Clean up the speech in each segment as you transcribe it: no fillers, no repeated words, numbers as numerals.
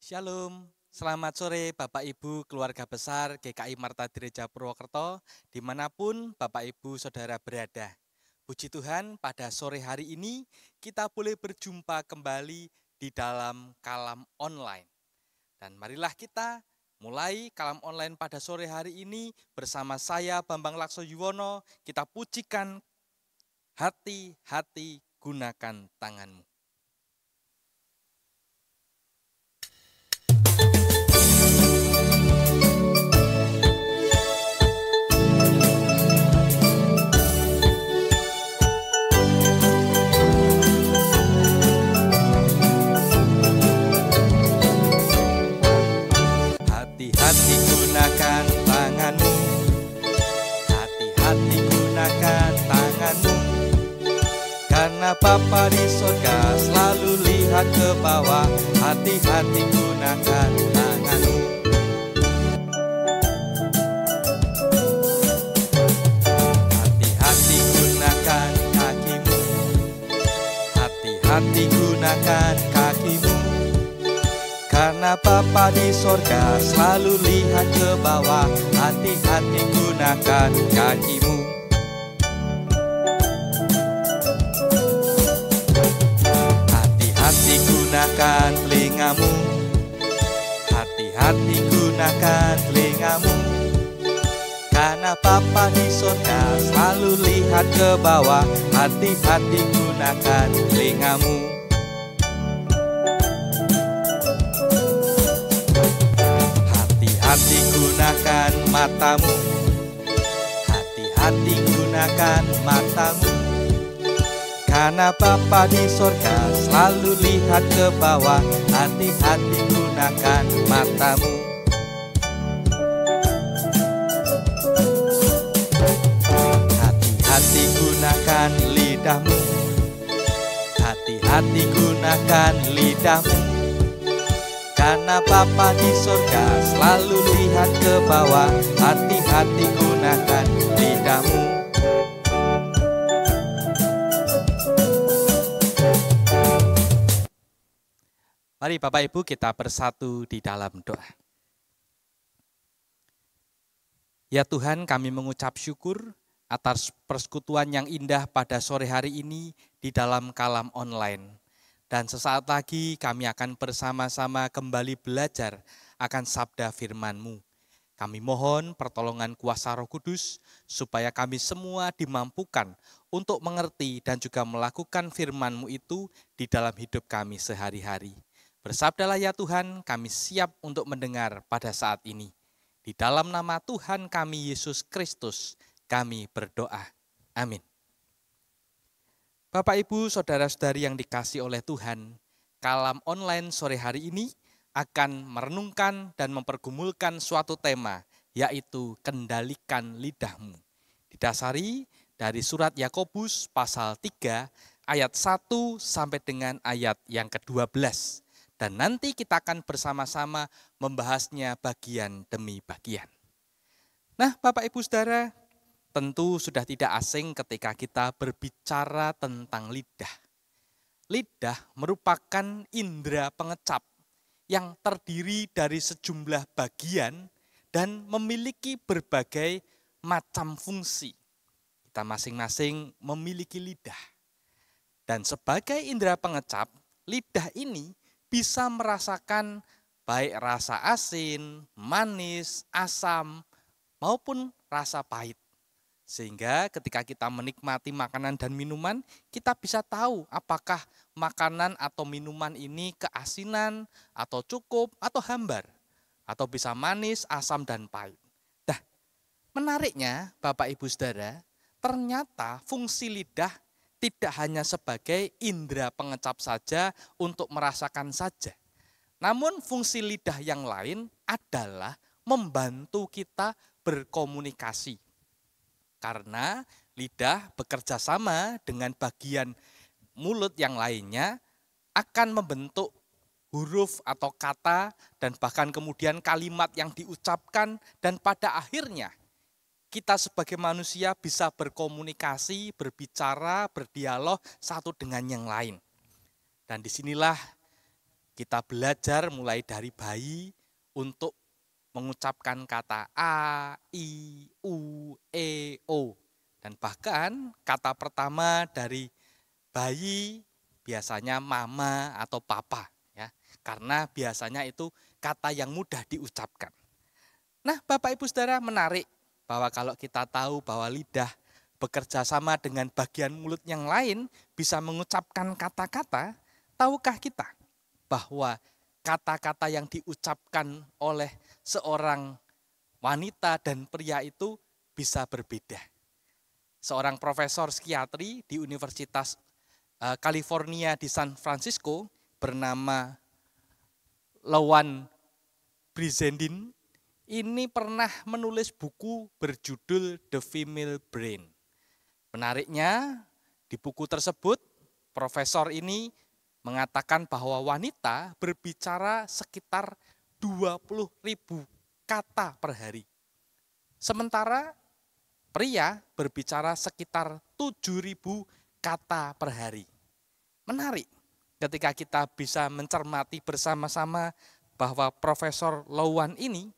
Shalom, selamat sore Bapak Ibu keluarga besar GKI Marta Gereja Purwokerto, dimanapun Bapak Ibu Saudara berada. Puji Tuhan, pada sore hari ini kita boleh berjumpa kembali di dalam kalam online. Dan marilah kita mulai kalam online pada sore hari ini bersama saya Bambang Lakso Yuwono, kita pujikan hati-hati gunakan tanganmu. Hati-hati gunakan tanganmu, hati-hati gunakan tanganmu, karena Bapa di surga selalu lihat ke bawah. Hati-hati gunakan tanganmu. Hati-hati gunakan kakimu, hati-hati gunakan kakimu, karena Bapa di sorga selalu lihat ke bawah. Hati-hati gunakan kakimu. Hati-hati gunakan telingamu, hati-hati gunakan telingamu, karena Bapa di sorga selalu lihat ke bawah. Hati-hati gunakan telingamu. Hati-hati gunakan matamu, hati-hati gunakan matamu, karena Bapa di sorga selalu lihat ke bawah. Hati-hati gunakan matamu. Hati-hati gunakan lidahmu, hati-hati gunakan lidahmu, karena Bapa di surga selalu lihat ke bawah. Hati-hati gunakan lidahmu. Mari Bapak Ibu kita bersatu di dalam doa. Ya Tuhan, kami mengucap syukur atas persekutuan yang indah pada sore hari ini di dalam kalam online. Dan sesaat lagi kami akan bersama-sama kembali belajar akan sabda firman-Mu. Kami mohon pertolongan kuasa Roh Kudus supaya kami semua dimampukan untuk mengerti dan juga melakukan firman-Mu itu di dalam hidup kami sehari-hari. Bersabdalah ya Tuhan, kami siap untuk mendengar pada saat ini. Di dalam nama Tuhan kami Yesus Kristus, kami berdoa. Amin. Bapak, Ibu, Saudara-saudari yang dikasihi oleh Tuhan, kalam online sore hari ini akan merenungkan dan mempergumulkan suatu tema, yaitu kendalikan lidahmu. Didasari dari surat Yakobus pasal 3 ayat 1 sampai dengan ayat yang ke-12. Dan nanti kita akan bersama-sama membahasnya bagian demi bagian. Nah, Bapak, Ibu, Saudara, tentu sudah tidak asing ketika kita berbicara tentang lidah. Lidah merupakan indera pengecap yang terdiri dari sejumlah bagian dan memiliki berbagai macam fungsi. Kita masing-masing memiliki lidah. Dan sebagai indera pengecap, lidah ini bisa merasakan baik rasa asin, manis, asam, maupun rasa pahit. Sehingga ketika kita menikmati makanan dan minuman, kita bisa tahu apakah makanan atau minuman ini keasinan, atau cukup, atau hambar. Atau bisa manis, asam, dan pahit. Nah, menariknya Bapak Ibu Saudara, ternyata fungsi lidah tidak hanya sebagai indera pengecap saja untuk merasakan saja. Namun fungsi lidah yang lain adalah membantu kita berkomunikasi. Karena lidah bekerja sama dengan bagian mulut yang lainnya akan membentuk huruf atau kata dan bahkan kemudian kalimat yang diucapkan, dan pada akhirnya kita sebagai manusia bisa berkomunikasi, berbicara, berdialog satu dengan yang lain. Dan disinilah Kita belajar mulai dari bayi untuk mengucapkan kata A, I, U, E, O. Dan bahkan kata pertama dari bayi biasanya mama atau papa, ya. Karena biasanya itu kata yang mudah diucapkan. Nah, Bapak Ibu Saudara, menarik bahwa kalau kita tahu bahwa lidah bekerja sama dengan bagian mulut yang lain bisa mengucapkan kata-kata, tahukah kita bahwa kata-kata yang diucapkan oleh seorang wanita dan pria itu bisa berbeda. Seorang profesor psikiatri di Universitas California di San Francisco bernama Lowan Brizendine ini pernah menulis buku berjudul The Female Brain. Menariknya, di buku tersebut, profesor ini mengatakan bahwa wanita berbicara sekitar 20.000 kata per hari. Sementara pria berbicara sekitar 7.000 kata per hari. Menarik ketika kita bisa mencermati bersama-sama bahwa Profesor Lowan ini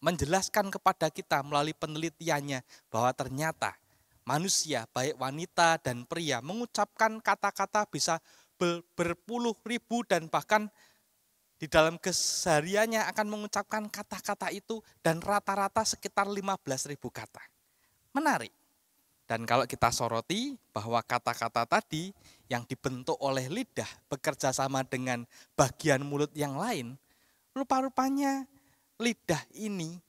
menjelaskan kepada kita melalui penelitiannya bahwa ternyata manusia baik wanita dan pria mengucapkan kata-kata bisa berpuluh ribu dan bahkan di dalam kesehariannya akan mengucapkan kata-kata itu dan rata-rata sekitar 15.000 kata. Menarik. Dan kalau kita soroti bahwa kata-kata tadi yang dibentuk oleh lidah bekerja sama dengan bagian mulut yang lain, rupa-rupanya lidah ini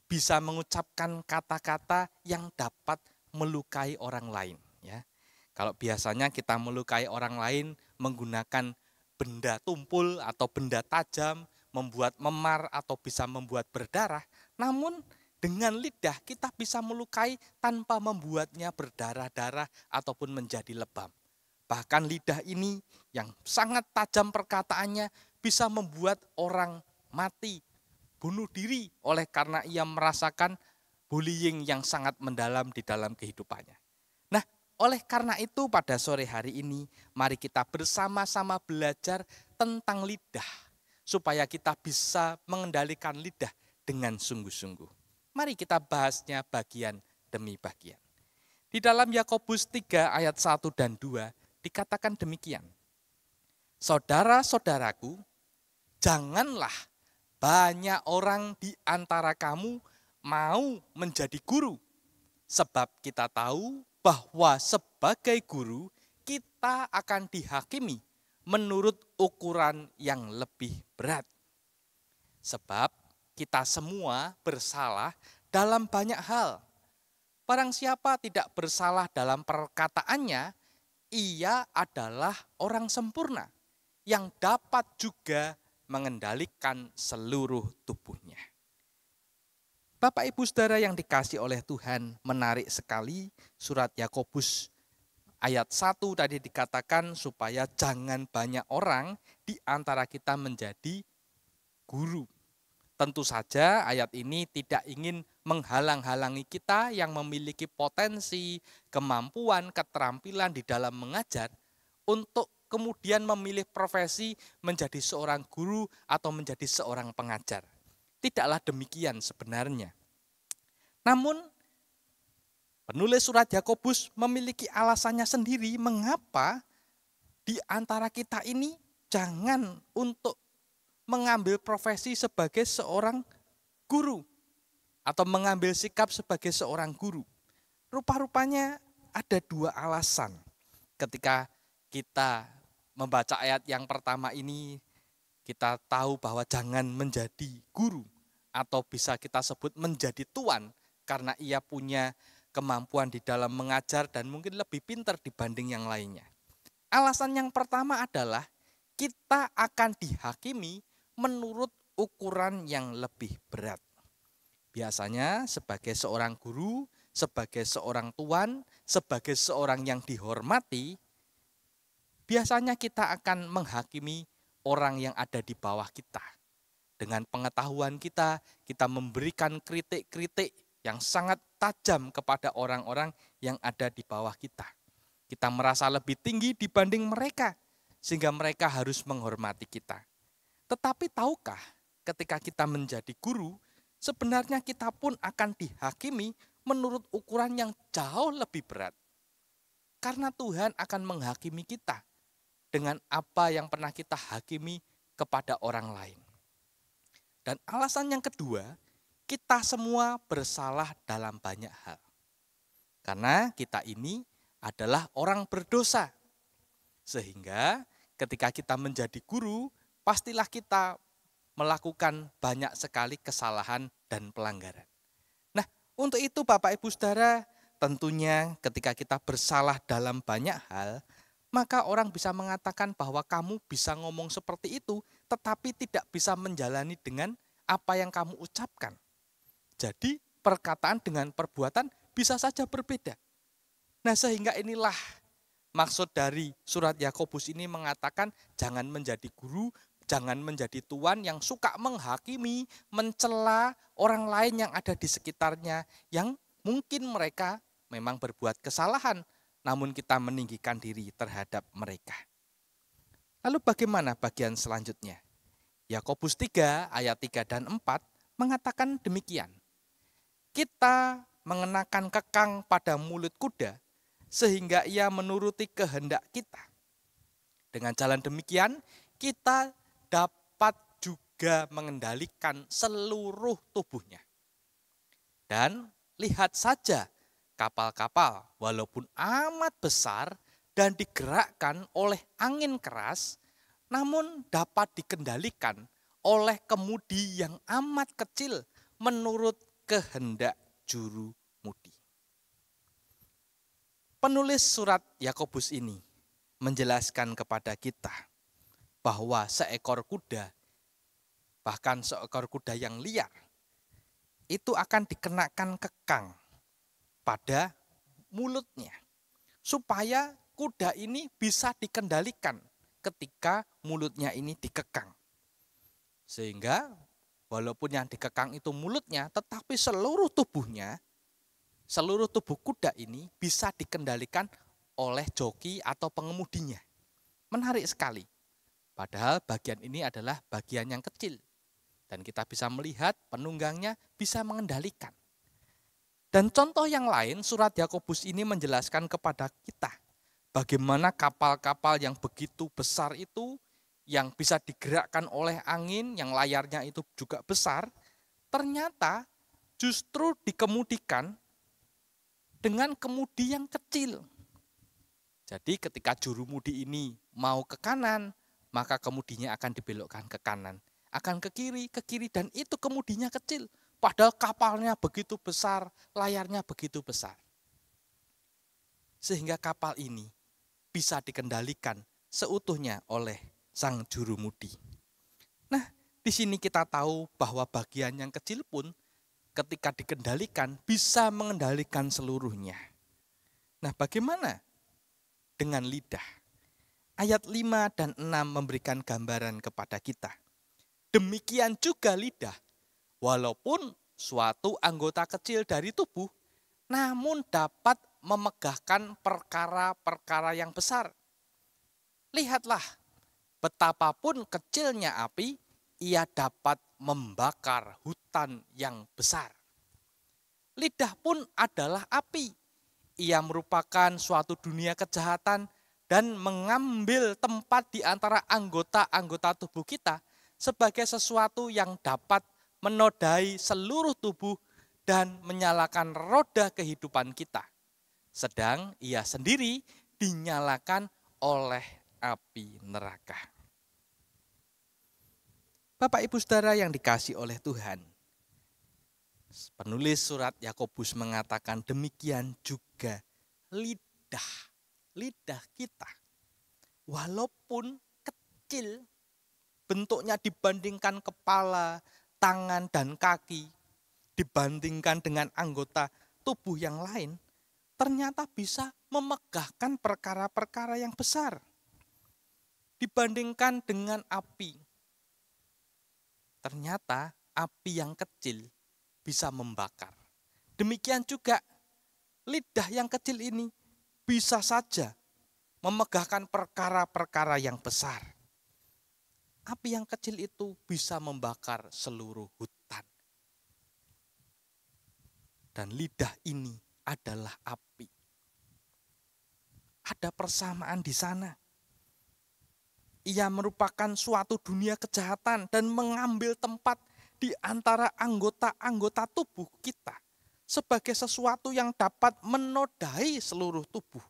bisa mengucapkan kata-kata yang dapat melukai orang lain. Ya. Kalau biasanya kita melukai orang lain menggunakan benda tumpul atau benda tajam, membuat memar atau bisa membuat berdarah, namun dengan lidah kita bisa melukai tanpa membuatnya berdarah-darah ataupun menjadi lebam. Bahkan lidah ini yang sangat tajam perkataannya bisa membuat orang mati, bunuh diri oleh karena ia merasakan bullying yang sangat mendalam di dalam kehidupannya. Nah, oleh karena itu pada sore hari ini mari kita bersama-sama belajar tentang lidah supaya kita bisa mengendalikan lidah dengan sungguh-sungguh. Mari kita bahasnya bagian demi bagian. Di dalam Yakobus 3 ayat 1 dan 2 dikatakan demikian. Saudara-saudaraku, janganlah banyak orang di antara kamu mau menjadi guru. Sebab kita tahu bahwa sebagai guru kita akan dihakimi menurut ukuran yang lebih berat. Sebab kita semua bersalah dalam banyak hal. Barang siapa tidak bersalah dalam perkataannya, ia adalah orang sempurna yang dapat juga mengendalikan seluruh tubuhnya. Bapak Ibu Saudara yang dikasih oleh Tuhan, menarik sekali surat Yakobus ayat 1 tadi dikatakan supaya jangan banyak orang di antara kita menjadi guru. Tentu saja ayat ini tidak ingin menghalang-halangi kita yang memiliki potensi, kemampuan, keterampilan di dalam mengajar untuk kemudian memilih profesi menjadi seorang guru atau menjadi seorang pengajar. Tidaklah demikian sebenarnya. Namun penulis surat Yakobus memiliki alasannya sendiri mengapa di antara kita ini jangan untuk mengambil profesi sebagai seorang guru atau mengambil sikap sebagai seorang guru. Rupa-rupanya ada dua alasan ketika kita membaca ayat yang pertama ini, kita tahu bahwa jangan menjadi guru atau bisa kita sebut menjadi tuan karena ia punya kemampuan di dalam mengajar dan mungkin lebih pintar dibanding yang lainnya. Alasan yang pertama adalah kita akan dihakimi menurut ukuran yang lebih berat. Biasanya sebagai seorang guru, sebagai seorang tuan, sebagai seorang yang dihormati, biasanya kita akan menghakimi orang yang ada di bawah kita. Dengan pengetahuan kita, kita memberikan kritik-kritik yang sangat tajam kepada orang-orang yang ada di bawah kita. Kita merasa lebih tinggi dibanding mereka. sehingga mereka harus menghormati kita. Tetapi tahukah, ketika kita menjadi guru, sebenarnya kita pun akan dihakimi menurut ukuran yang jauh lebih berat. Karena Tuhan akan menghakimi kita dengan apa yang pernah kita hakimi kepada orang lain. Dan alasan yang kedua, kita semua bersalah dalam banyak hal. Karena kita ini adalah orang berdosa. Sehingga ketika kita menjadi guru, pastilah kita melakukan banyak sekali kesalahan dan pelanggaran. Nah, untuk itu Bapak Ibu Saudara, tentunya ketika kita bersalah dalam banyak hal, maka orang bisa mengatakan bahwa kamu bisa ngomong seperti itu, tetapi tidak bisa menjalani dengan apa yang kamu ucapkan. Jadi perkataan dengan perbuatan bisa saja berbeda. Nah, sehingga inilah maksud dari surat Yakobus ini mengatakan jangan menjadi guru, jangan menjadi tuan yang suka menghakimi, mencela orang lain yang ada di sekitarnya, yang mungkin mereka memang berbuat kesalahan, namun kita meninggikan diri terhadap mereka. Lalu bagaimana bagian selanjutnya? Yakobus 3 ayat 3 dan 4 mengatakan demikian. Kita mengenakan kekang pada mulut kuda, sehingga ia menuruti kehendak kita. Dengan jalan demikian, kita dapat juga mengendalikan seluruh tubuhnya. Dan lihat saja, kapal-kapal walaupun amat besar dan digerakkan oleh angin keras, namun dapat dikendalikan oleh kemudi yang amat kecil menurut kehendak juru mudi. Penulis surat Yakobus ini menjelaskan kepada kita bahwa seekor kuda, bahkan seekor kuda yang liar, itu akan dikenakan kekang pada mulutnya, supaya kuda ini bisa dikendalikan ketika mulutnya ini dikekang. Sehingga walaupun yang dikekang itu mulutnya, tetapi seluruh tubuh kuda ini bisa dikendalikan oleh joki atau pengemudinya. Menarik sekali. Padahal bagian ini adalah bagian yang kecil. Dan kita bisa melihat penunggangnya bisa mengendalikan. Dan contoh yang lain, surat Yakobus ini menjelaskan kepada kita bagaimana kapal-kapal yang begitu besar itu, yang bisa digerakkan oleh angin, yang layarnya itu juga besar, ternyata justru dikemudikan dengan kemudi yang kecil. Jadi ketika juru mudi ini mau ke kanan, maka kemudinya akan dibelokkan ke kanan. Akan ke kiri, dan itu kemudinya kecil. Padahal kapalnya begitu besar, layarnya begitu besar. Sehingga kapal ini bisa dikendalikan seutuhnya oleh sang juru mudi. Nah, di sini kita tahu bahwa bagian yang kecil pun ketika dikendalikan bisa mengendalikan seluruhnya. Nah, bagaimana dengan lidah? Ayat 5 dan 6 memberikan gambaran kepada kita. Demikian juga lidah, walaupun suatu anggota kecil dari tubuh, namun dapat memegahkan perkara-perkara yang besar. Lihatlah, betapapun kecilnya api, ia dapat membakar hutan yang besar. Lidah pun adalah api. Ia merupakan suatu dunia kejahatan dan mengambil tempat di antara anggota-anggota tubuh kita sebagai sesuatu yang dapat menodai seluruh tubuh dan menyalakan roda kehidupan kita. Sedang ia sendiri dinyalakan oleh api neraka. Bapak Ibu Saudara yang dikasihi oleh Tuhan, penulis surat Yakobus mengatakan demikian juga lidah kita. Walaupun kecil bentuknya dibandingkan kepala, tangan, dan kaki, dibandingkan dengan anggota tubuh yang lain, ternyata bisa memegahkan perkara-perkara yang besar. Dibandingkan dengan api, ternyata api yang kecil bisa membakar. Demikian juga lidah yang kecil ini bisa saja memegahkan perkara-perkara yang besar. Api yang kecil itu bisa membakar seluruh hutan. Dan lidah ini adalah api. Ada persamaan di sana. Ia merupakan suatu dunia kejahatan dan mengambil tempat di antara anggota-anggota tubuh kita sebagai sesuatu yang dapat menodai seluruh tubuh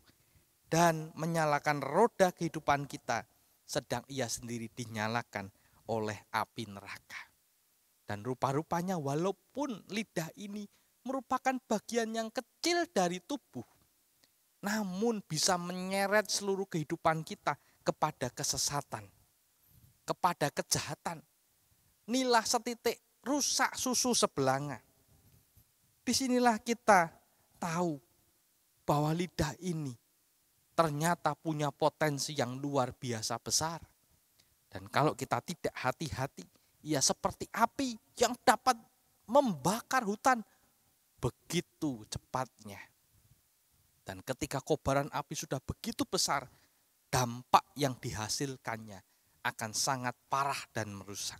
dan menyalakan roda kehidupan kita, sedang ia sendiri dinyalakan oleh api neraka. Dan rupa-rupanya walaupun lidah ini merupakan bagian yang kecil dari tubuh, namun bisa menyeret seluruh kehidupan kita kepada kesesatan, kepada kejahatan. Nilah setitik rusak susu sebelanga. Disinilah kita tahu bahwa lidah ini ternyata punya potensi yang luar biasa besar. Dan kalau kita tidak hati-hati, ia seperti api yang dapat membakar hutan begitu cepatnya. Dan ketika kobaran api sudah begitu besar, dampak yang dihasilkannya akan sangat parah dan merusak.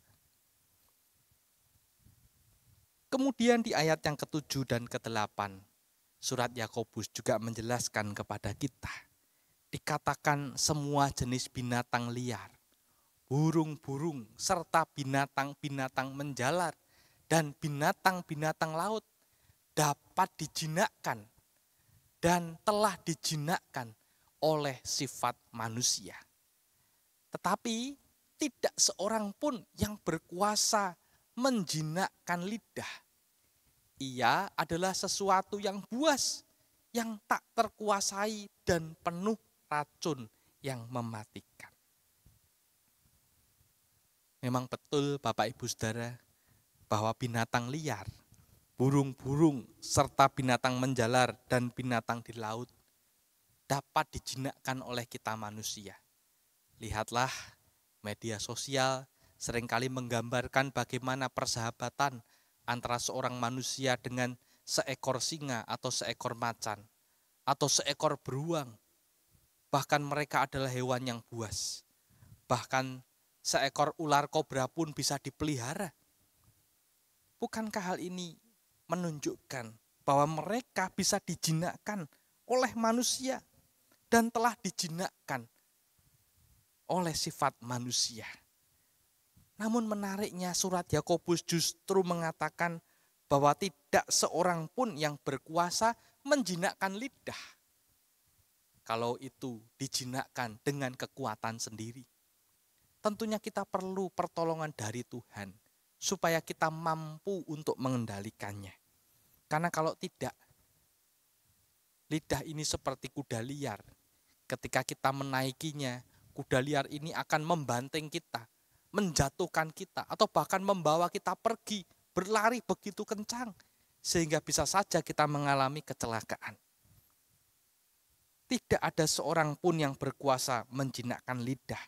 Kemudian di ayat yang ke-7 dan ke-8, surat Yakobus juga menjelaskan kepada kita. Dikatakan semua jenis binatang liar, burung-burung, serta binatang-binatang menjalar, dan binatang-binatang laut dapat dijinakkan dan telah dijinakkan oleh sifat manusia. Tetapi tidak seorang pun yang berkuasa menjinakkan lidah. Ia adalah sesuatu yang buas, yang tak terkuasai dan penuh racun yang mematikan. Memang betul Bapak Ibu Saudara bahwa binatang liar, burung-burung serta binatang menjalar dan binatang di laut dapat dijinakkan oleh kita manusia. Lihatlah media sosial seringkali menggambarkan bagaimana persahabatan antara seorang manusia dengan seekor singa atau seekor macan atau seekor beruang. Bahkan mereka adalah hewan yang buas. Bahkan seekor ular kobra pun bisa dipelihara. Bukankah hal ini menunjukkan bahwa mereka bisa dijinakkan oleh manusia dan telah dijinakkan oleh sifat manusia? Namun menariknya surat Yakobus justru mengatakan bahwa tidak seorang pun yang berkuasa menjinakkan lidah. Kalau itu dijinakkan dengan kekuatan sendiri. Tentunya kita perlu pertolongan dari Tuhan supaya kita mampu untuk mengendalikannya. Karena kalau tidak, lidah ini seperti kuda liar. Ketika kita menaikinya, kuda liar ini akan membanting kita, menjatuhkan kita, atau bahkan membawa kita pergi, berlari begitu kencang, sehingga bisa saja kita mengalami kecelakaan. Tidak ada seorang pun yang berkuasa menjinakkan lidah.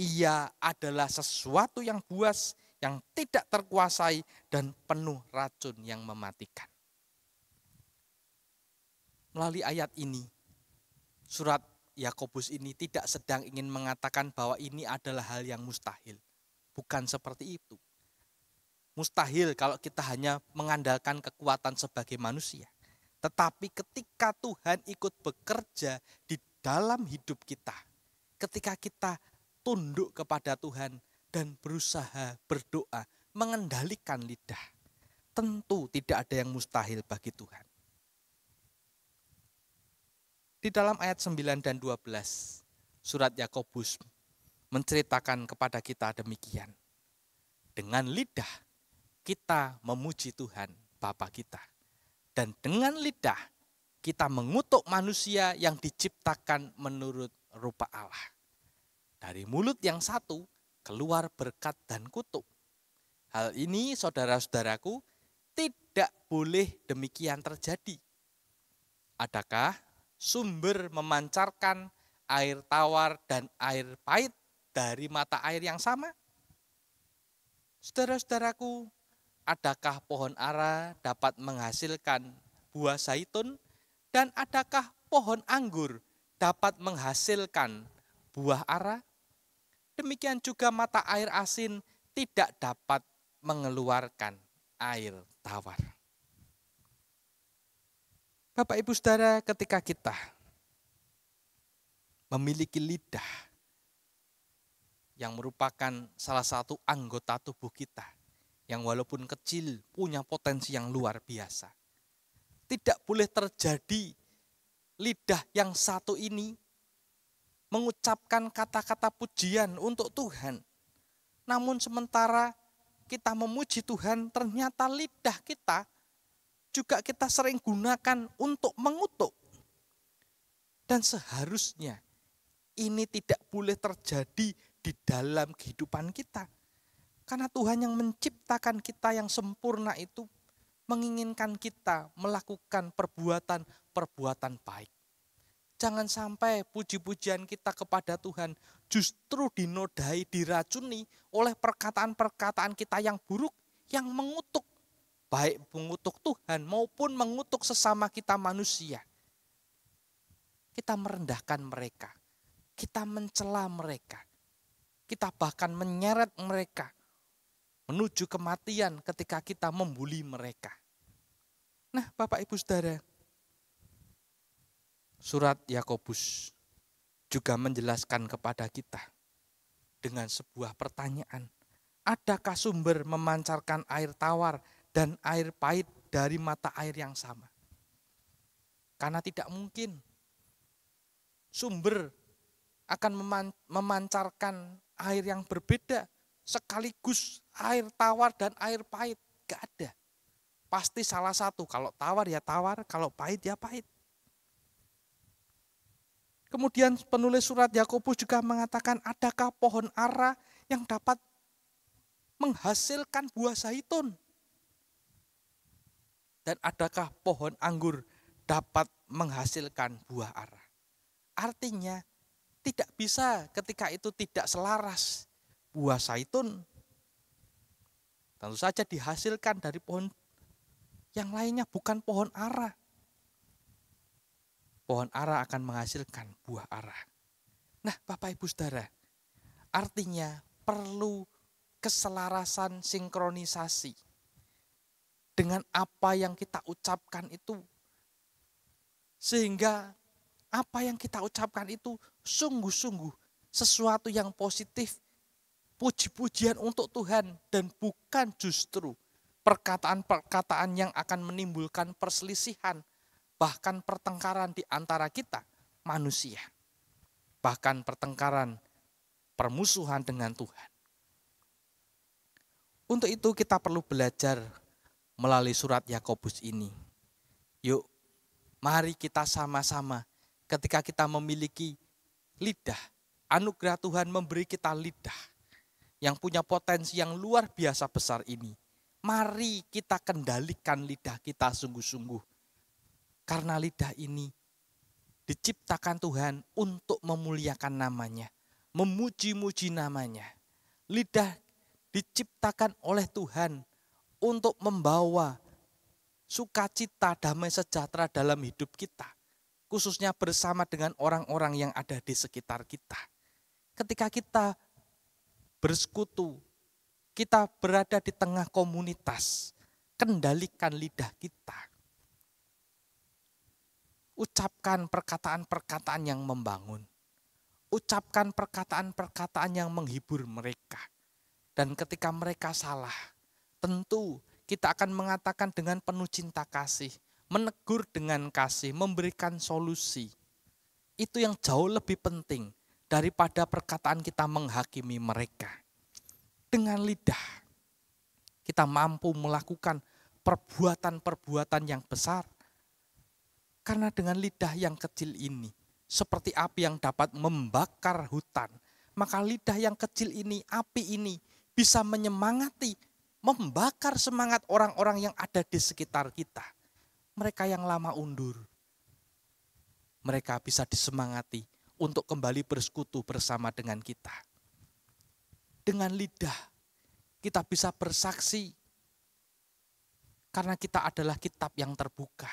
Ia adalah sesuatu yang buas, yang tidak terkuasai, dan penuh racun yang mematikan. Melalui ayat ini, surat Yakobus ini tidak sedang ingin mengatakan bahwa ini adalah hal yang mustahil. Bukan seperti itu. Mustahil kalau kita hanya mengandalkan kekuatan sebagai manusia. Tetapi ketika Tuhan ikut bekerja di dalam hidup kita, ketika kita tunduk kepada Tuhan dan berusaha berdoa, mengendalikan lidah, tentu tidak ada yang mustahil bagi Tuhan. Di dalam ayat 9 dan 12, surat Yakobus menceritakan kepada kita demikian. Dengan lidah kita memuji Tuhan Bapa kita. Dan dengan lidah kita mengutuk manusia yang diciptakan menurut rupa Allah. Dari mulut yang satu keluar berkat dan kutuk. Hal ini saudara-saudaraku tidak boleh demikian terjadi. Adakah sumber memancarkan air tawar dan air pahit dari mata air yang sama? Saudara-saudaraku, adakah pohon ara dapat menghasilkan buah zaitun dan adakah pohon anggur dapat menghasilkan buah ara, demikian juga mata air asin tidak dapat mengeluarkan air tawar. Bapak Ibu Saudara, ketika kita memiliki lidah yang merupakan salah satu anggota tubuh kita yang walaupun kecil punya potensi yang luar biasa. Tidak boleh terjadi lidah yang satu ini mengucapkan kata-kata pujian untuk Tuhan. Namun sementara kita memuji Tuhan, ternyata lidah kita juga kita sering gunakan untuk mengutuk. Dan seharusnya ini tidak boleh terjadi di dalam kehidupan kita. Karena Tuhan yang menciptakan kita yang sempurna itu menginginkan kita melakukan perbuatan baik. Jangan sampai puji-pujian kita kepada Tuhan justru dinodai, diracuni oleh perkataan-perkataan kita yang buruk, yang mengutuk. Baik mengutuk Tuhan maupun mengutuk sesama kita manusia. Kita merendahkan mereka, kita mencela mereka, kita bahkan menyeret mereka menuju kematian ketika kita membuli mereka. Nah, Bapak Ibu Saudara, surat Yakobus juga menjelaskan kepada kita dengan sebuah pertanyaan. Adakah sumber memancarkan air tawar dan air pahit dari mata air yang sama? Karena tidak mungkin sumber akan memancarkan air yang berbeda sekaligus air tawar dan air pahit. Gak ada. Pasti salah satu. Kalau tawar ya tawar, kalau pahit ya pahit. Kemudian penulis surat Yakobus juga mengatakan, adakah pohon ara yang dapat menghasilkan buah zaitun? Dan adakah pohon anggur dapat menghasilkan buah ara? Artinya tidak bisa ketika itu tidak selaras. Buah zaitun tentu saja dihasilkan dari pohon yang lainnya, bukan pohon ara. Pohon ara akan menghasilkan buah ara. Nah, Bapak Ibu Saudara, artinya perlu keselarasan sinkronisasi dengan apa yang kita ucapkan itu. Sehingga apa yang kita ucapkan itu sungguh-sungguh sesuatu yang positif, puji-pujian untuk Tuhan, dan bukan justru perkataan-perkataan yang akan menimbulkan perselisihan, bahkan pertengkaran di antara kita manusia. Bahkan pertengkaran, permusuhan dengan Tuhan. Untuk itu kita perlu belajar melalui surat Yakobus ini. Yuk, mari kita sama-sama ketika kita memiliki lidah, anugerah Tuhan memberi kita lidah yang punya potensi yang luar biasa besar ini. Mari kita kendalikan lidah kita sungguh-sungguh. Karena lidah ini diciptakan Tuhan untuk memuliakan namanya, memuji-muji namanya. Lidah diciptakan oleh Tuhan untuk membawa sukacita, damai sejahtera dalam hidup kita. Khususnya bersama dengan orang-orang yang ada di sekitar kita. Ketika kita bersekutu, kita berada di tengah komunitas, kendalikan lidah kita. Ucapkan perkataan-perkataan yang membangun. Ucapkan perkataan-perkataan yang menghibur mereka. Dan ketika mereka salah, tentu kita akan mengatakan dengan penuh cinta kasih, menegur dengan kasih, memberikan solusi. Itu yang jauh lebih penting daripada perkataan kita menghakimi mereka. Dengan lidah, kita mampu melakukan perbuatan-perbuatan yang besar. Karena dengan lidah yang kecil ini, seperti api yang dapat membakar hutan, maka lidah yang kecil ini, api ini, bisa menyemangati, membakar semangat orang-orang yang ada di sekitar kita. Mereka yang lama undur, mereka bisa disemangati untuk kembali bersekutu bersama dengan kita. Dengan lidah, kita bisa bersaksi, karena kita adalah kitab yang terbuka.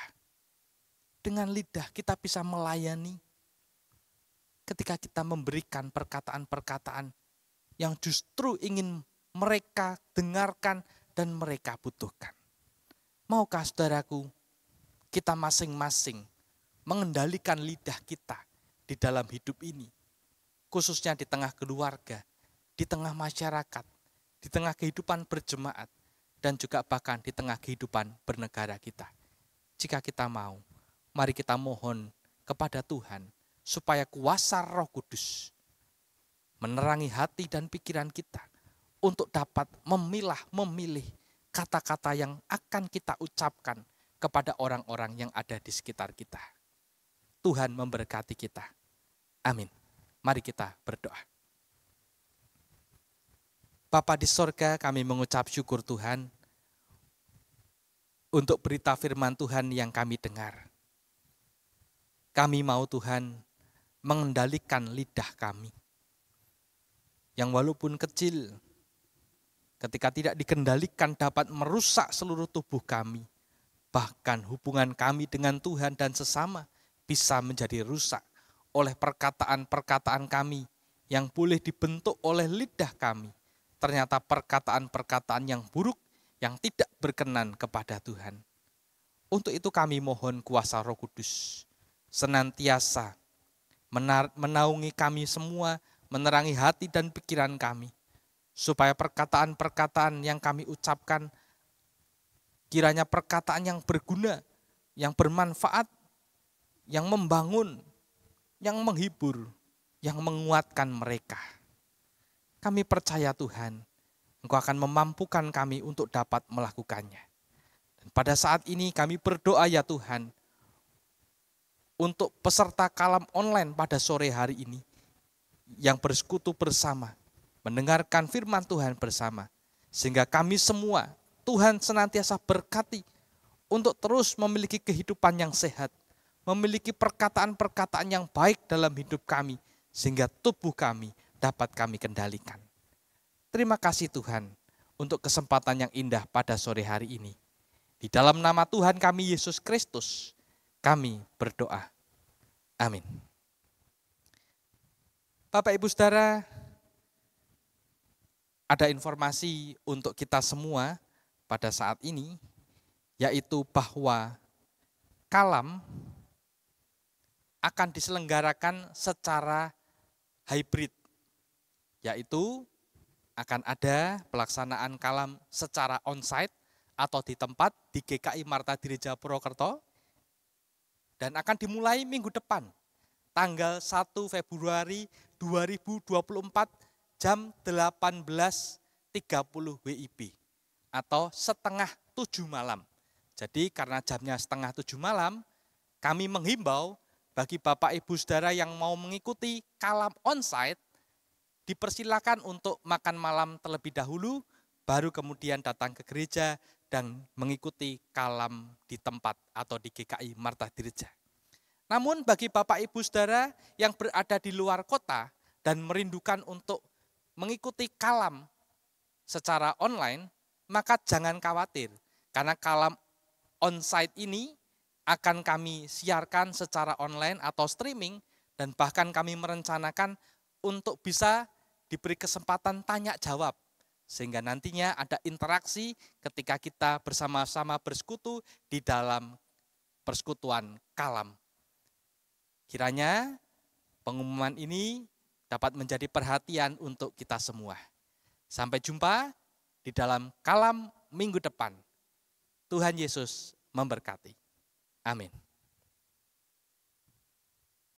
Dengan lidah kita bisa melayani. ketika kita memberikan perkataan-perkataan yang justru ingin mereka dengarkan dan mereka butuhkan. Maukah saudaraku, kita masing-masing mengendalikan lidah kita di dalam hidup ini, khususnya di tengah keluarga, di tengah masyarakat, di tengah kehidupan berjemaat, dan juga bahkan di tengah kehidupan bernegara kita. Jika kita mau, mari kita mohon kepada Tuhan supaya kuasa Roh Kudus menerangi hati dan pikiran kita untuk dapat memilih kata-kata yang akan kita ucapkan kepada orang-orang yang ada di sekitar kita. Tuhan memberkati kita. Amin. Mari kita berdoa. Bapa di sorga, kami mengucap syukur Tuhan untuk berita firman Tuhan yang kami dengar. Kami mau Tuhan mengendalikan lidah kami, yang walaupun kecil, ketika tidak dikendalikan dapat merusak seluruh tubuh kami. Bahkan hubungan kami dengan Tuhan dan sesama bisa menjadi rusak oleh perkataan-perkataan kami yang boleh dibentuk oleh lidah kami. Ternyata perkataan-perkataan yang buruk yang tidak berkenan kepada Tuhan. Untuk itu kami mohon kuasa Roh Kudus senantiasa menaungi kami semua, menerangi hati dan pikiran kami, supaya perkataan-perkataan yang kami ucapkan kiranya perkataan yang berguna, yang bermanfaat, yang membangun, yang menghibur, yang menguatkan mereka. Kami percaya Tuhan, Engkau akan memampukan kami untuk dapat melakukannya. Dan pada saat ini kami berdoa ya Tuhan, untuk peserta kalam online pada sore hari ini, yang bersekutu bersama, mendengarkan firman Tuhan bersama, sehingga kami semua, Tuhan senantiasa berkati untuk terus memiliki kehidupan yang sehat, memiliki perkataan-perkataan yang baik dalam hidup kami, sehingga tubuh kami dapat kami kendalikan. Terima kasih Tuhan untuk kesempatan yang indah pada sore hari ini. Di dalam nama Tuhan kami Yesus Kristus, kami berdoa. Amin. Bapak Ibu Saudara, ada informasi untuk kita semua pada saat ini, yaitu bahwa kalam akan diselenggarakan secara hybrid, yaitu akan ada pelaksanaan kalam secara onsite atau di tempat di GKI Marta Dirija Purwokerto, dan akan dimulai minggu depan, tanggal 1 Februari 2024 jam 18.30 WIB atau setengah 7 malam. Jadi karena jamnya setengah 7 malam, kami menghimbau bagi Bapak Ibu Saudara yang mau mengikuti kalam onsite, dipersilakan untuk makan malam terlebih dahulu, baru kemudian datang ke gereja dan mengikuti kalam di tempat atau di GKI Marta Dirija. Namun bagi Bapak Ibu Saudara yang berada di luar kota dan merindukan untuk mengikuti kalam secara online, maka jangan khawatir, karena kalam onsite ini akan kami siarkan secara online atau streaming, dan bahkan kami merencanakan untuk bisa diberi kesempatan tanya jawab, sehingga nantinya ada interaksi ketika kita bersama-sama bersekutu di dalam persekutuan kalam. Kiranya pengumuman ini dapat menjadi perhatian untuk kita semua. Sampai jumpa di dalam kalam minggu depan. Tuhan Yesus memberkati. Amin.